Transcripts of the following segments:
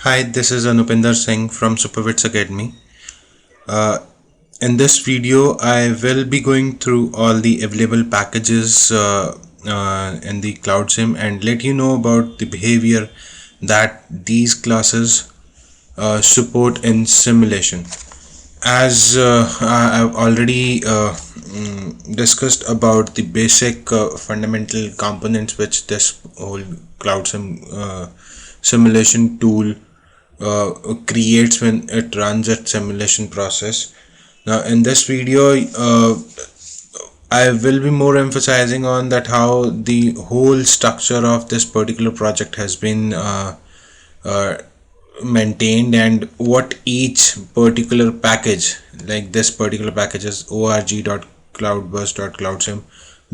Hi, this is Anupinder Singh from Superwits Academy. Uh, in this video, I will be going through all the available packages in the Cloudsim and let you know about the behavior that these classes support in simulation. As I've already discussed about the basic fundamental components which this whole Cloudsim simulation tool creates when it runs its simulation process. Now in this video I will be more emphasizing on that how the whole structure of this particular project has been uh, maintained and what each particular package, like this particular package is org.cloudburst.cloudsim,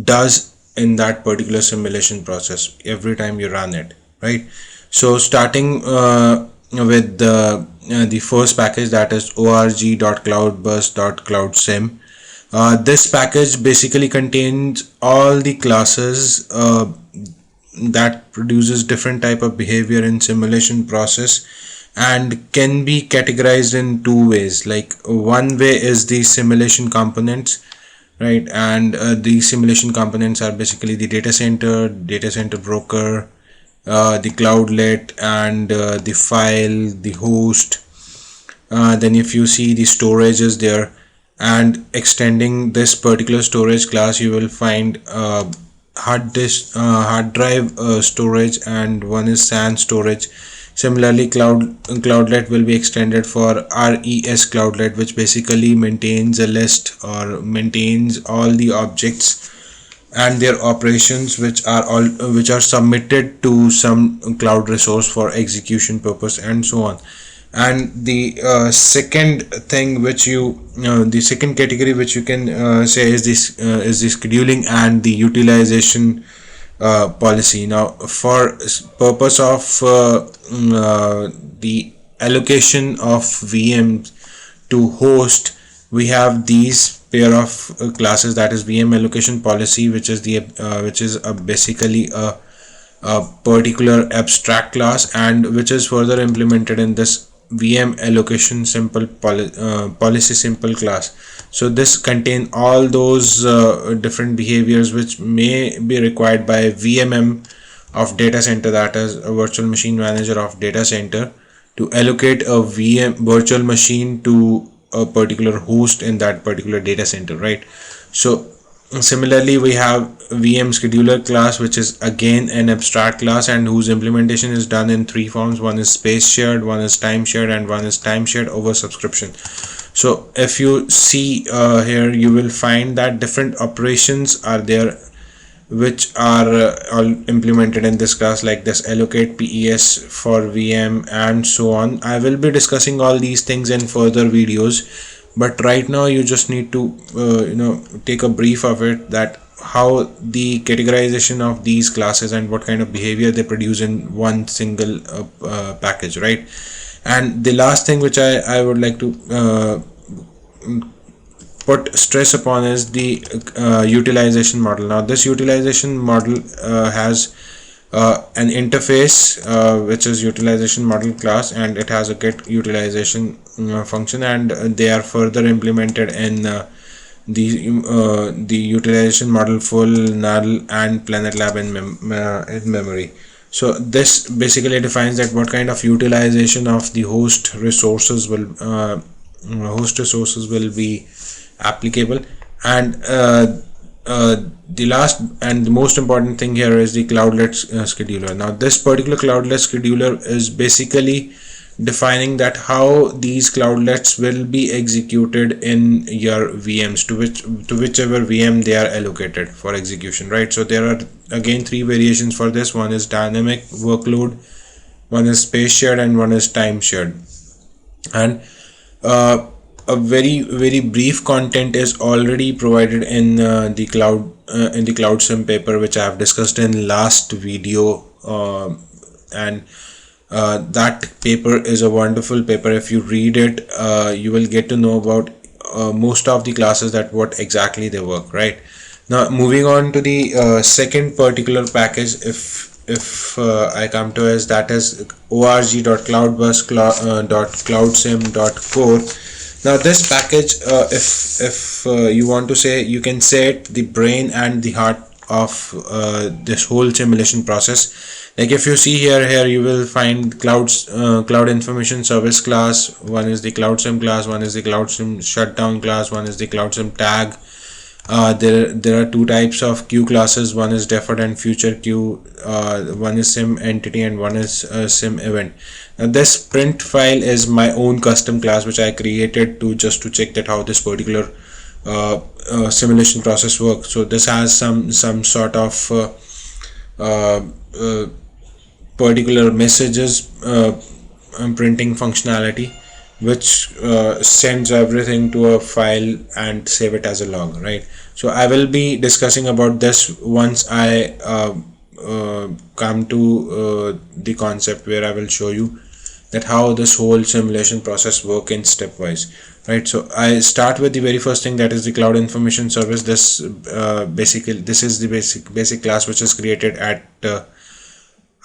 does in that particular simulation process every time you run it, right? So starting with the first package, that is org.cloudburst.cloudsim. This package basically contains all the classes that produces different type of behavior in simulation process and can be categorized in two ways. Like one way is the simulation components, right? And the simulation components are basically the data center broker, the cloudlet, and the file, the host. Then if you see the storage is there, and extending this particular storage class, you will find hard drive storage, and one is SAN storage. Similarly, cloudlet will be extended for res cloudlet, which basically maintains a list or maintains all the objects and their operations which are submitted to some cloud resource for execution purpose, and so on. And the second thing which the second category which you can say is the scheduling and the utilization policy. Now for purpose of the allocation of VMs to host, we have these pair of classes, that is VM allocation policy, which is basically a particular abstract class, and which is further implemented in this VM allocation policy simple class. So this contain all those different behaviors which may be required by VMM of data center, that is a virtual machine manager of data center, to allocate a VM virtual machine to a particular host in that particular data center, right? So similarly, we have VM scheduler class, which is again an abstract class and whose implementation is done in three forms. One is space shared, one is time shared, and one is time shared over subscription. So if you see here, you will find that different operations are there which are all implemented in this class, like this allocate PES for VM and so on. I will be discussing all these things in further videos, but right now you just need to take a brief of it, that how the categorization of these classes and what kind of behavior they produce in one single package, right? And the last thing which I would like to put stress upon is the utilization model. Now this utilization model has an interface which is utilization model class, and it has a get utilization function, and they are further implemented in the utilization model full, null, and planet lab in memory. So this basically defines that what kind of utilization of the host resources will be applicable. And the last and the most important thing here is the cloudlet scheduler. Now this particular cloudlet scheduler is basically defining that how these cloudlets will be executed in your VMs, to whichever VM they are allocated for execution, right? So there are again three variations for this. One is dynamic workload, one is space shared, and one is time shared. And a very brief content is already provided in the Cloudsim paper, which I have discussed in last video, and that paper is a wonderful paper. If you read it, you will get to know about most of the classes, that what exactly they work, right? Now moving on to the second particular package, if I come to is, that is org.cloudbus.cloudsim.core. Now this package, if you want to say, you can say it the brain and the heart of this whole simulation process. Like if you see here you will find cloud information service class. One is the Cloudsim class, one is the Cloudsim shutdown class, one is the Cloudsim tag. There are two types of queue classes. One is deferred and future queue. One is sim entity and one is sim event. Now this print file is my own custom class which I created to just to check that how this particular simulation process works. So this has some sort of particular messages printing functionality, which sends everything to a file and save it as a log, right? So I will be discussing about this once I come to the concept where I will show you that how this whole simulation process work in stepwise, right? So I start with the very first thing, that is the cloud information service. This basically, this is the basic class which is created at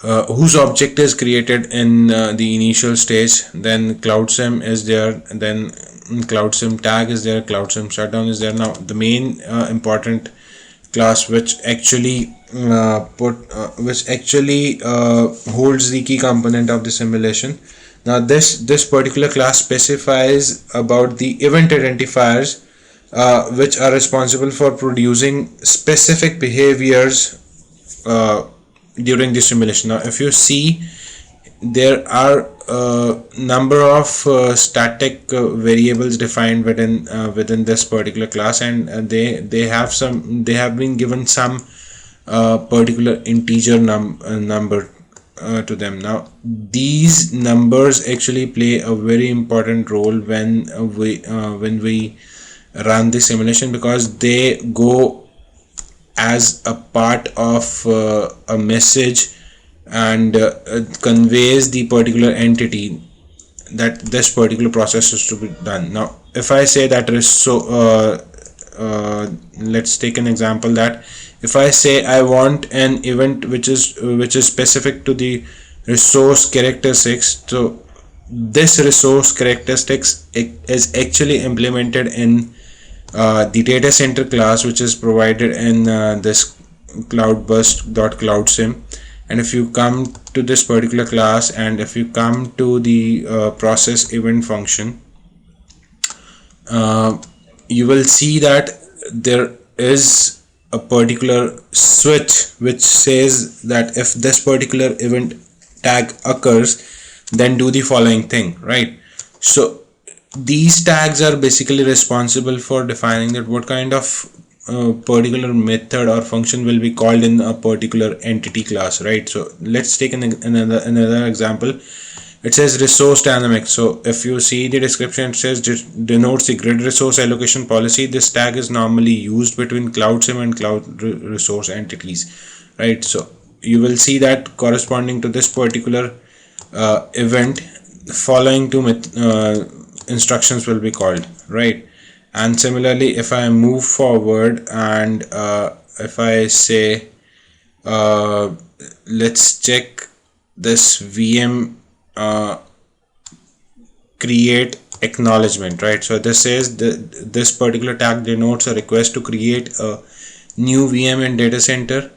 whose object is created in the initial stage. Then Cloudsim is there, then Cloudsim tag is there, Cloudsim shutdown is there. Now the main important class which actually holds the key component of the simulation. Now this particular class specifies about the event identifiers which are responsible for producing specific behaviors during the simulation. Now if you see, there are a number of static variables defined within this particular class, and they have been given some particular integer number to them. Now these numbers actually play a very important role when we run the simulation, because they go as a part of a message and conveys the particular entity that this particular process is to be done. Now if I say that let's take an example, that if I say I want an event which is specific to the resource characteristics, so this resource characteristics is actually implemented in the data center class which is provided in this cloudbus.cloudsim. And if you come to this particular class, and if you come to the process event function, you will see that there is a particular switch which says that if this particular event tag occurs, then do the following thing, right? So these tags are basically responsible for defining that what kind of particular method or function will be called in a particular entity class, right? So let's take another example. It says resource dynamics. So if you see the description, it says denotes the grid resource allocation policy. This tag is normally used between Cloudsim and cloud resource entities, right? So you will see that corresponding to this particular event, following two instructions will be called, right? And similarly, if I move forward and if I say let's check this VM create acknowledgement, right? So this says this particular tag denotes a request to create a new VM in data center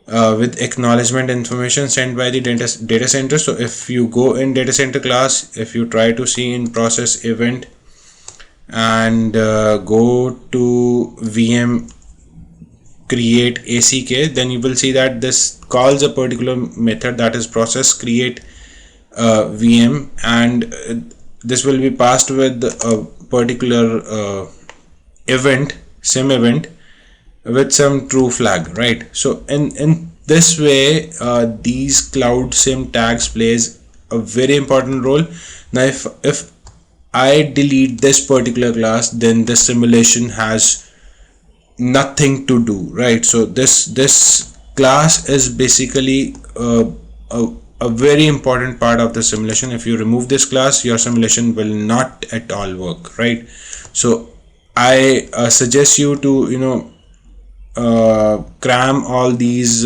with acknowledgement information sent by the data center. So if you go in data center class, if you try to see in process event and go to VM create ACK, then you will see that this calls a particular method, that is process create VM, and this will be passed with a particular event, sim event, with some true flag, right? So in this way these Cloudsim tags plays a very important role. Now if I delete this particular class, then the simulation has nothing to do, right? So this class is basically a very important part of the simulation. If you remove this class, your simulation will not at all work, right? So I suggest you to cram all these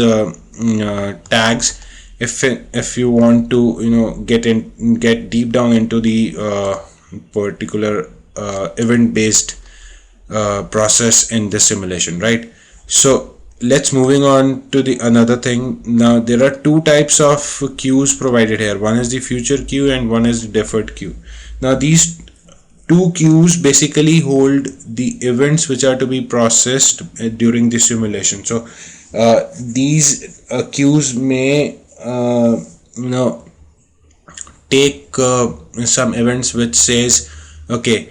tags if you want to get deep down into the particular event based process in this simulation, right? So let's moving on to the another thing. Now there are two types of queues provided here. One is the future queue and one is the deferred queue. Now these two queues basically hold the events which are to be processed during the simulation. So these queues may take some events which says, okay,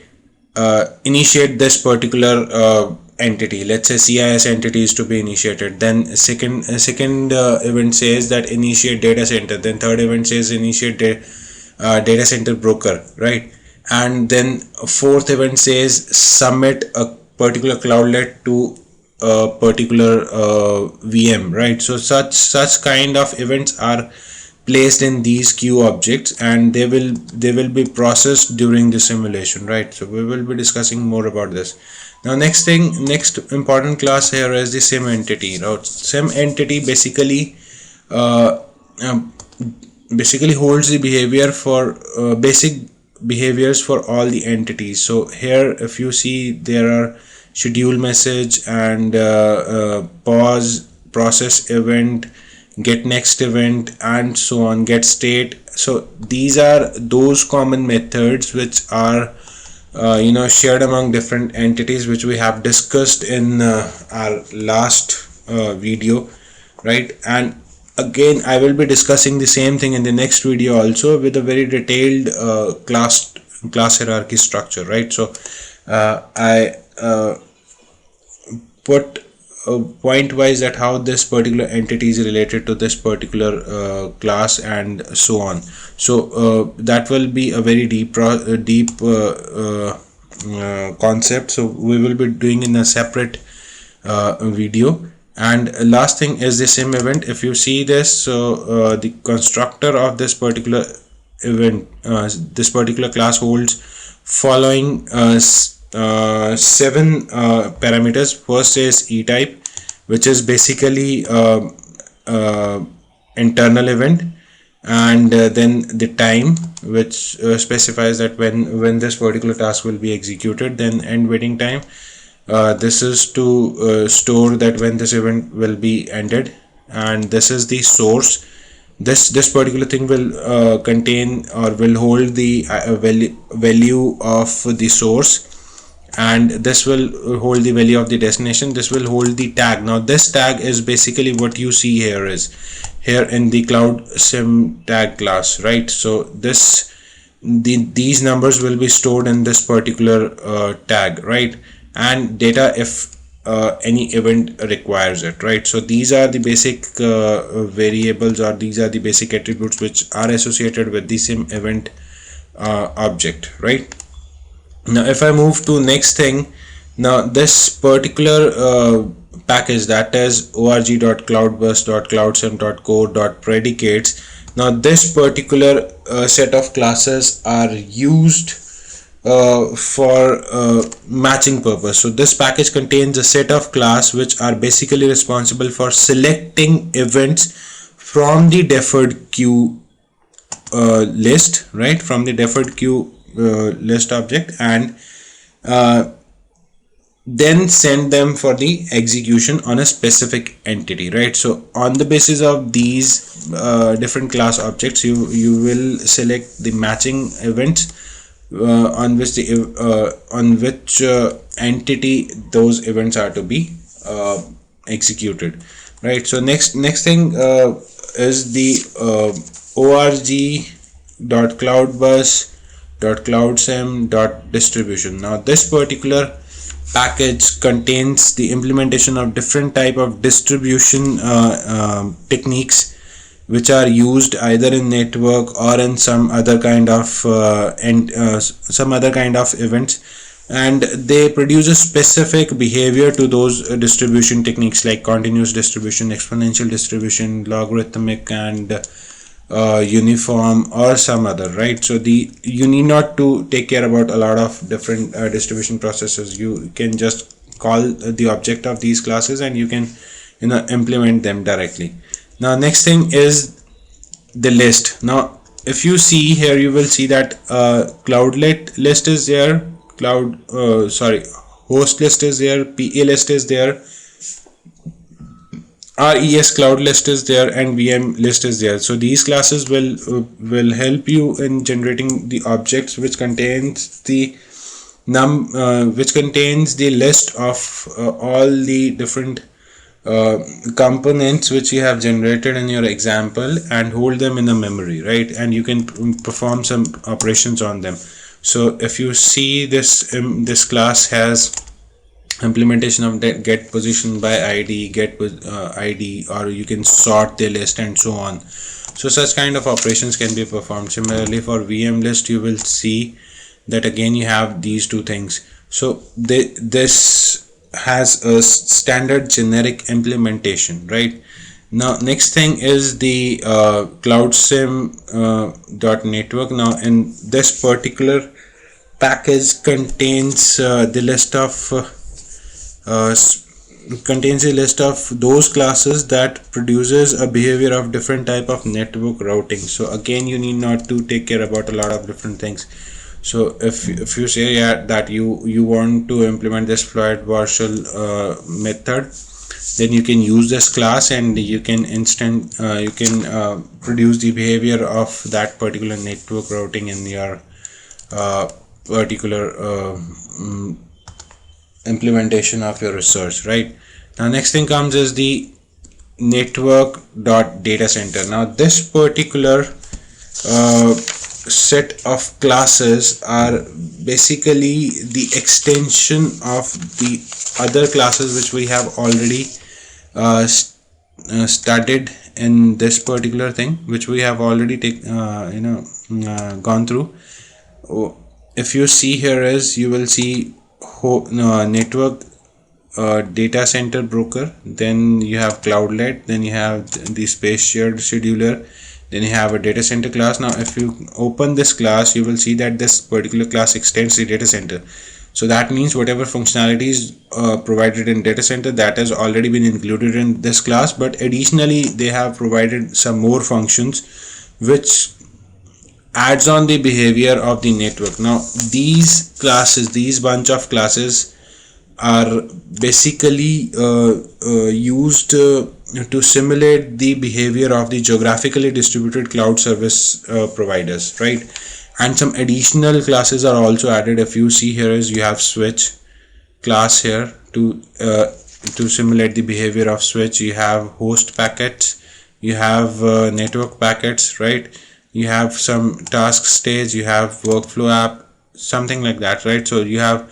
initiate this particular entity. Let's say CIS entity is to be initiated. Then second event says that initiate data center. Then third event says initiate data center broker, right? And then fourth event says submit a particular cloudlet to a particular VM, right? So such kind of events are placed in these queue objects, and they will be processed during the simulation, right? So we will be discussing more about this. Now next important class here is the sim entity. Now sim entity basically holds the behavior for basic behaviors for all the entities. So here if you see, there are schedule message and pause, process event, get next event, and so on, get state. So these are those common methods which are shared among different entities, which we have discussed in our last video, right? And again I will be discussing the same thing in the next video also, with a very detailed class hierarchy structure, right? So I put point wise that how this particular entity is related to this particular class and so on. So that will be a very deep concept, so we will be doing in a separate video. And last thing is the sim event. If you see this, so the constructor of this particular event, this particular class holds following 7 parameters. First is e-type, which is basically internal event, and then the time, which specifies that when this particular task will be executed. Then end waiting time, this is to store that when this event will be ended. And this is the source. This particular thing will contain or will hold the value of the source, and this will hold the value of the destination. This will hold the tag. Now this tag is basically what you see here in the Cloudsim tag class, right? So these numbers will be stored in this particular tag, right? And data if any event requires it, right? So these are the basic variables, or these are the basic attributes which are associated with the sim event object, right? Now if I move to next thing, now this particular package, that is org.cloudburst.cloudsim.core.predicates. Now this particular set of classes are used for matching purpose. So this package contains a set of class which are basically responsible for selecting events from the deferred queue list, right? From the deferred queue list object, and then send them for the execution on a specific entity, right? So on the basis of these different class objects, you will select the matching events on which entity those events are to be executed, right? So next thing is the org.cloudbus.cloudsim.distribution. Now this particular package contains the implementation of different type of distribution techniques which are used either in network or in some other kind of events, and they produce a specific behavior to those distribution techniques, like continuous distribution, exponential distribution, logarithmic, and uniform, or some other, right? So you need not to take care about a lot of different distribution processes. You can just call the object of these classes and you can implement them directly. Now next thing is the list. Now if you see here, you will see that cloudlet list is there, host list is there, PA list is there, res cloud list is there, and VM list is there. So these classes will help you in generating the objects which contains the list of all the different components which you have generated in your example, and hold them in the memory, right? And you can perform some operations on them. So if you see this, this class has implementation of get position by id, get id, or you can sort the list and so on. So such kind of operations can be performed. Similarly for VM list, you will see that again you have these two things. So this has a standard generic implementation, right? Now next thing is the Cloudsim .network. Now in this particular package contains the list of those classes that produces a behavior of different type of network routing. So again, you need not to take care about a lot of different things. So if you say that you want to implement this Floyd partial method, then you can use this class, and you can produce the behavior of that particular network routing in your particular implementation of your research, right? Now next thing comes is the network.data center. Now this particular set of classes are basically the extension of the other classes which we have already studied in this particular thing, which we have already gone through. If you see here is, you will see network data center broker, then you have cloudlet, then you have the space shared scheduler, then you have a data center class. Now if you open this class, you will see that this particular class extends the data center. So that means whatever functionalities provided in data center, that has already been included in this class, but additionally they have provided some more functions which adds on the behavior of the network. Now these bunch of classes are basically used to simulate the behavior of the geographically distributed cloud service providers, right? And some additional classes are also added. If you see here is, you have switch class here to simulate the behavior of switch. You have host packets, you have network packets, right? You have some task stage, you have workflow app, something like that, right? So you have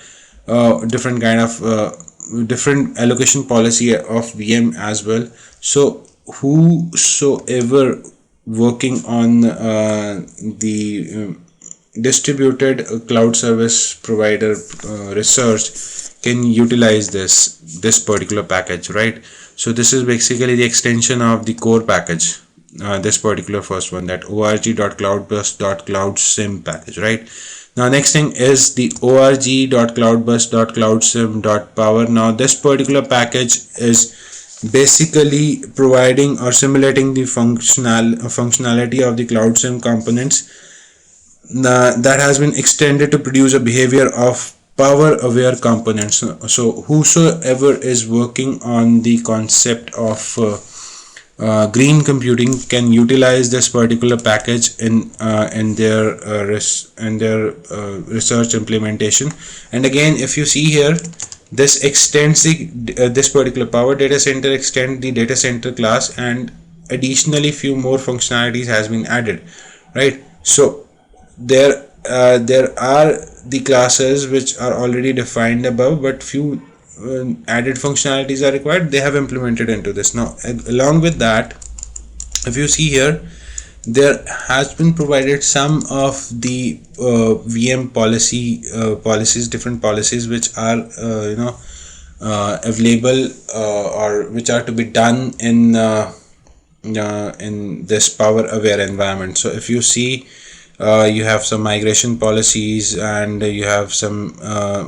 different kind of different allocation policy of VM as well. So whosoever working on the distributed cloud service provider research can utilize this particular package, right? So this is basically the extension of the core package, this particular first one, that org.cloudbus.cloudsim package, right? Now next thing is the org.cloudbus.cloudsim.power. Now this particular package is basically providing or simulating the functionality of the Cloudsim components that has been extended to produce a behavior of power aware components. So whosoever is working on the concept of green computing can utilize this particular package in their research implementation. And again, if you see here, this extends this particular power data center extend the data center class, and additionally few more functionalities has been added, right? So there are the classes which are already defined above, but few added functionalities are required. They have implemented into this. Now along with that, if you see here, there has been provided some of the VM policies, different policies which are available or which are to be done in this power aware environment. So if you see, you have some migration policies, and you have some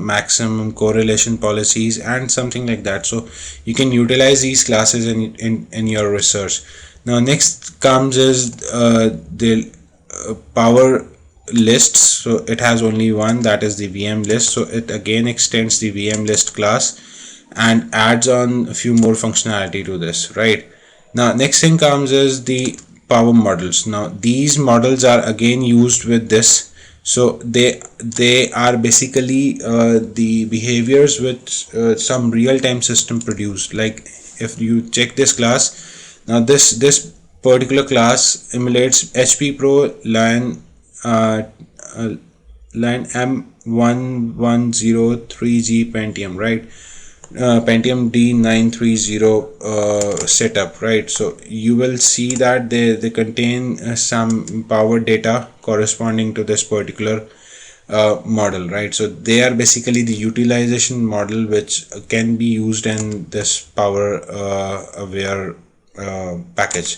maximum correlation policies and something like that. So you can utilize these classes in your research. Now next comes is the power lists. So it has only one, that is the VM list. So it again extends the VM list class and adds on a few more functionality to this, right? Now next thing comes is the power models. Now these models are again used with this. So they are basically the behaviors which some real-time system produced. Like if you check this class, now this particular class emulates HP Pro uh, uh, line M1103G Pentium, right? Pentium D930 setup, right? So you will see that they contain some power data corresponding to this particular model, right? So they are basically the utilization model which can be used in this power aware package.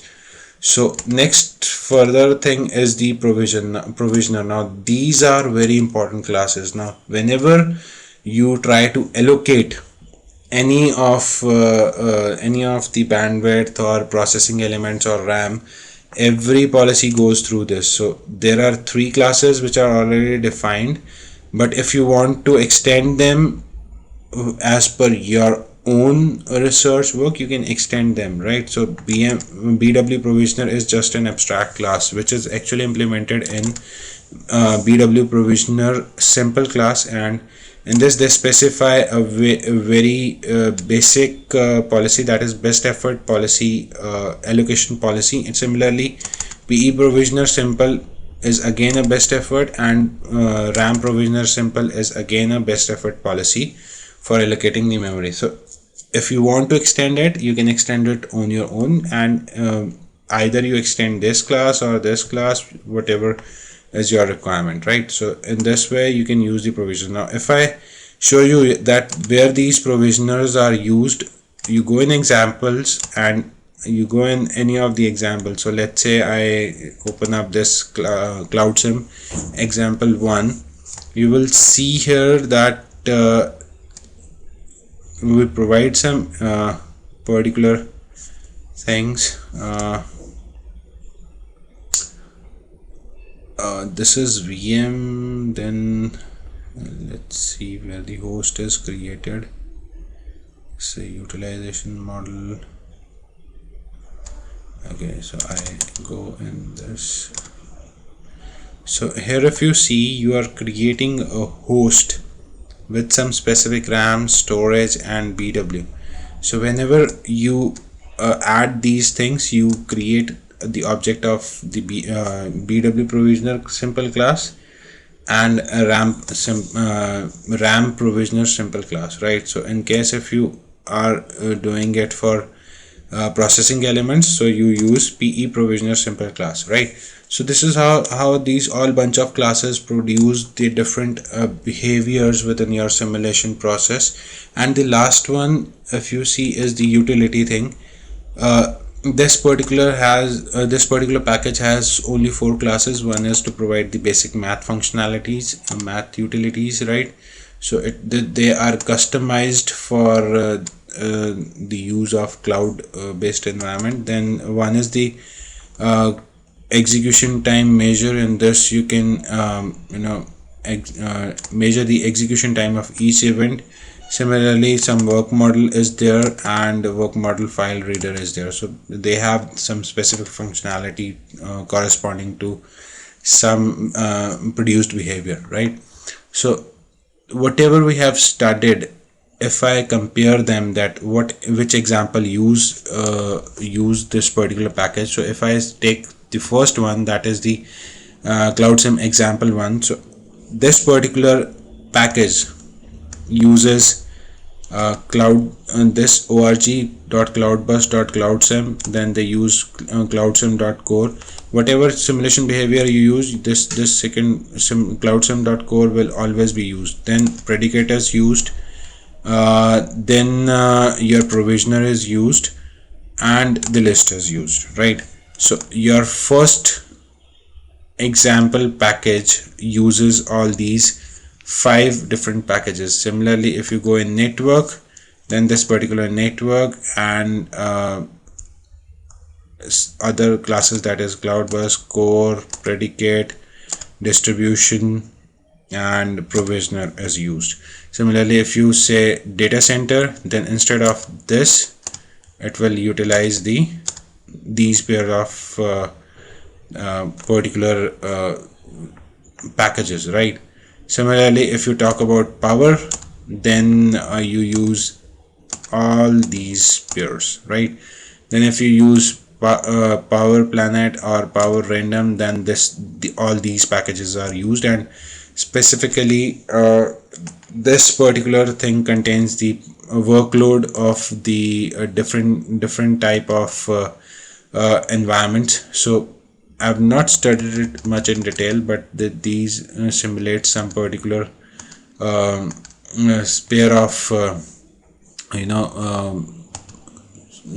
So next further thing is the provisioner. Now these are very important classes. Now whenever you try to allocate any of the bandwidth or processing elements or RAM, every policy goes through this. So there are three classes which are already defined, but if you want to extend them as per your own research work, you can extend them, right? So BW provisioner is just an abstract class which is actually implemented in BW provisioner simple class, and in this they specify a very basic policy, that is best effort policy, allocation policy. And similarly PE provisioner simple is again a best effort, and RAM provisioner simple is again a best effort policy for allocating the memory. So if you want to extend it, you can extend it on your own, and either you extend this class or this class, whatever is your requirement, right? So in this way you can use the provision. Now if I show you that where these provisioners are used, you go in examples and you go in any of the examples. So let's say I open up this Cloudsim example 1. You will see here that we will provide some particular things. This is VM, then let's see where the host is created. Say utilization model. Okay, so I go in this. So here if you see, you are creating a host with some specific RAM, storage and BW. So whenever you add these things, you create the object of the BW provisioner simple class and a RAM provisioner simple class, right? So in case if you are doing it for processing elements, so you use PE provisioner simple class, right? So this is how these all bunch of classes produce the different behaviors within your simulation process. And the last one, if you see, is the utility thing. This particular package has only 4 classes. One is to provide the basic math functionalities, math utilities, right? So they are customized for the use of cloud based environment. Then one is the execution time measure. In this you can measure the execution time of each event. Similarly, some work model is there and work model file reader is there. So they have some specific functionality corresponding to some produced behavior, right? So whatever we have studied, if I compare them, that which example use this particular package. So if I take the first one, that is the Cloudsim example 1. So this particular package uses this org.cloudbus.cloudsim, then they use cloudsim.core. Whatever simulation behavior you use, this second cloudsim.core will always be used. Then predicate is used, then your provisioner is used, and the list is used, right? So your first example package uses all these 5 different packages. Similarly, if you go in network, then this particular network and other classes, that is cloud bus, core, predicate, distribution, and provisioner is used. Similarly, if you say data center, then instead of this, it will utilize these pair of particular packages, right? Similarly, if you talk about power, then you use all these pairs, right? Then if you use power planet or power random, then all these packages are used. And specifically, this particular thing contains the workload of the different type of environments. So I've not studied it much in detail, but these simulate some particular pair of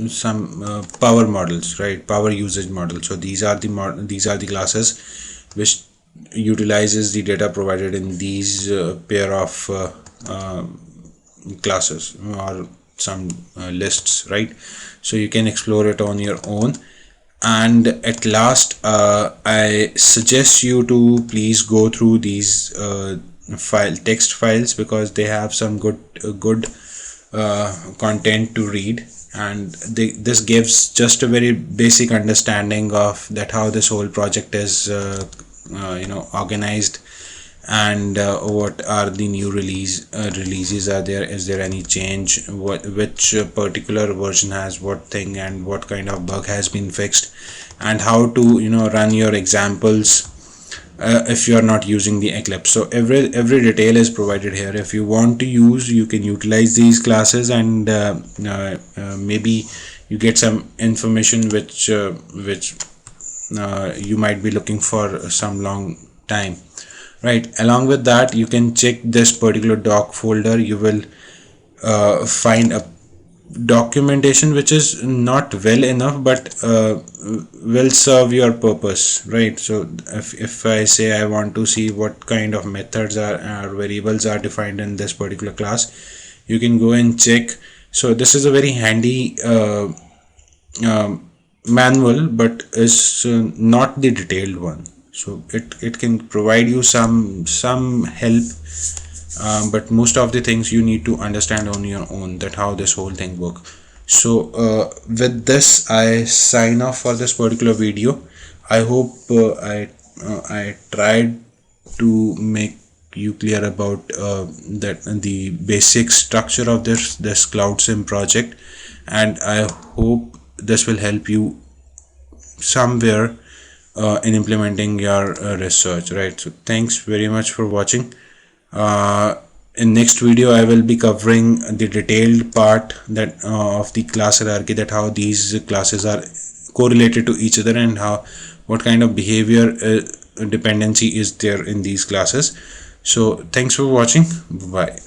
some power models, right? Power usage models. So these are the classes which utilizes the data provided in these pair of classes or some lists, right? So you can explore it on your own. And at last, I suggest you to please go through these text files, because they have some good content to read, and this gives just a very basic understanding of that how this whole project is organized, and what are the new releases are there, is there any change, which particular version has what thing, and what kind of bug has been fixed, and how to run your examples if you are not using the Eclipse. So every detail is provided here. If you want to use, you can utilize these classes, and maybe you get some information which you might be looking for some long time, right? Along with that, you can check this particular doc folder. You will find a documentation which is not well enough, but will serve your purpose, right? So if I say I want to see what kind of methods or variables are defined in this particular class, you can go and check. So this is a very handy manual, but is not the detailed one. So it can provide you some help, but most of the things you need to understand on your own, that how this whole thing works. So with this, I sign off for this particular video. I hope I tried to make you clear about that the basic structure of this Cloudsim project, and I hope this will help you somewhere in implementing your research, right? So thanks very much for watching. In next video, I will be covering the detailed part that of the class hierarchy, that how these classes are correlated to each other, and what kind of behavior dependency is there in these classes. So thanks for watching. Bye.